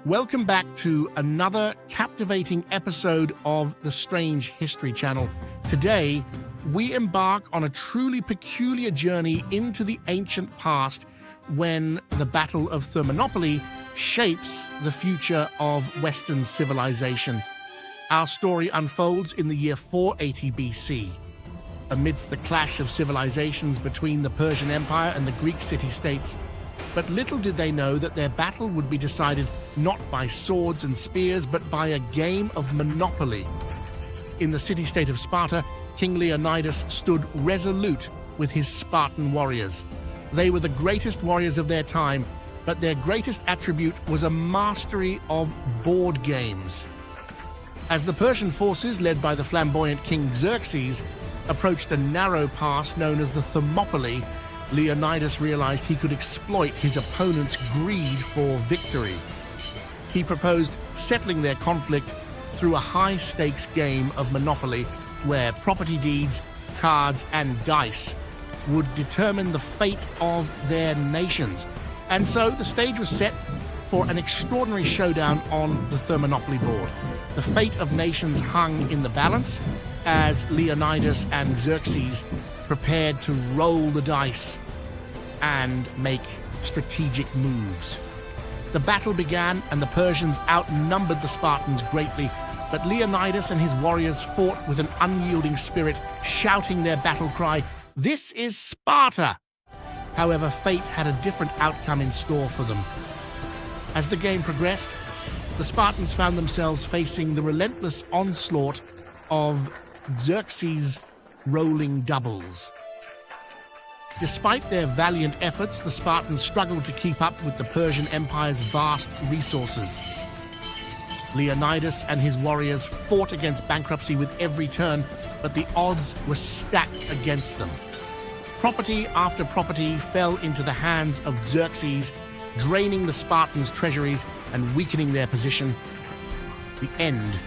Welcome back to another captivating episode of the Strange History Channel. Today, we embark on a truly peculiar journey into the ancient past when the Battle of Thermopylae shapes the future of Western civilization. Our story unfolds in the year 480 BC. Amidst the clash of civilizations between the Persian Empire and the Greek city-states, but little did they know that their battle would be decided not by swords and spears, but by a game of Monopoly. In the city-state of Sparta, King Leonidas stood resolute with his Spartan warriors. They were the greatest warriors of their time, but their greatest attribute was a mastery of board games. As the Persian forces, led by the flamboyant King Xerxes, approached a narrow pass known as the Thermopylae, Leonidas realized he could exploit his opponent's greed for victory. He proposed settling their conflict through a high-stakes game of Monopoly where property deeds, cards, and dice would determine the fate of their nations. And so the stage was set for an extraordinary showdown on the Thermonopoly board. The fate of nations hung in the balance as Leonidas and Xerxes prepared to roll the dice and make strategic moves. The battle began and the Persians outnumbered the Spartans greatly, but Leonidas and his warriors fought with an unyielding spirit, shouting their battle cry, "This is Sparta!" However, fate had a different outcome in store for them. As the game progressed, the Spartans found themselves facing the relentless onslaught of Xerxes' rolling doubles. Despite their valiant efforts, the Spartans struggled to keep up with the Persian Empire's vast resources. Leonidas and his warriors fought against bankruptcy with every turn, but the odds were stacked against them. Property after property fell into the hands of Xerxes, draining the Spartans' treasuries and weakening their position. The end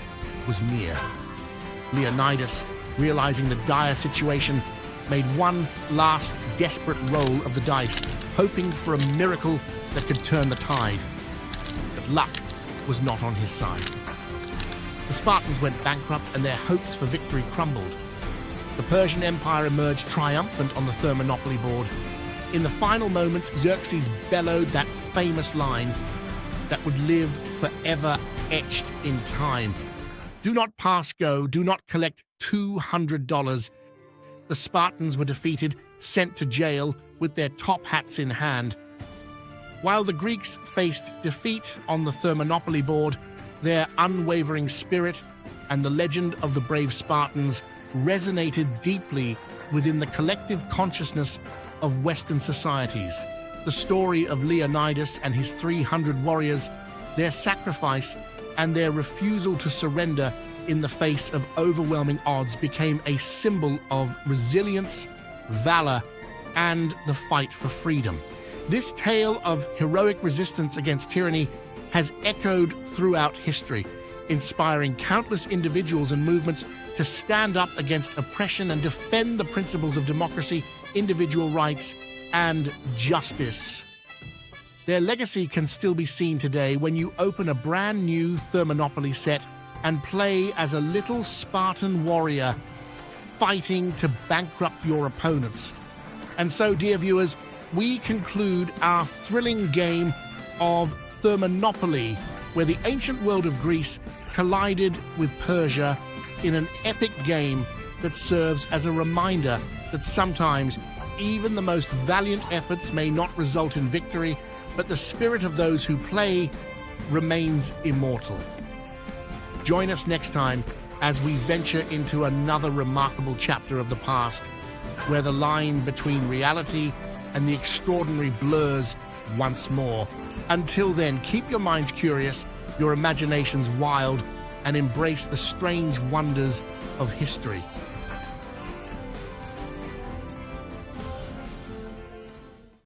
was near. Leonidas, realizing the dire situation, made one last desperate roll of the dice, hoping for a miracle that could turn the tide. But luck was not on his side. The Spartans went bankrupt and their hopes for victory crumbled. The Persian Empire emerged triumphant on the Thermonopoly board. In the final moments, Xerxes bellowed that famous line that would live forever etched in time. "Do not pass go, do not collect $200. The Spartans were defeated, sent to jail with their top hats in hand. While the Greeks faced defeat on the Thermonopoly board, their unwavering spirit and the legend of the brave Spartans resonated deeply within the collective consciousness of Western societies. The story of Leonidas and his 300 warriors, their sacrifice, and their refusal to surrender in the face of overwhelming odds became a symbol of resilience, valor, and the fight for freedom. This tale of heroic resistance against tyranny has echoed throughout history, inspiring countless individuals and movements to stand up against oppression and defend the principles of democracy, individual rights, and justice. Their legacy can still be seen today when you open a brand new Thermonopoly set and play as a little Spartan warrior fighting to bankrupt your opponents. And so, dear viewers, we conclude our thrilling game of Thermonopoly, where the ancient world of Greece collided with Persia in an epic game that serves as a reminder that sometimes even the most valiant efforts may not result in victory, but the spirit of those who play remains immortal. Join us next time as we venture into another remarkable chapter of the past, where the line between reality and the extraordinary blurs once more. Until then, keep your minds curious, your imaginations wild, and embrace the strange wonders of history.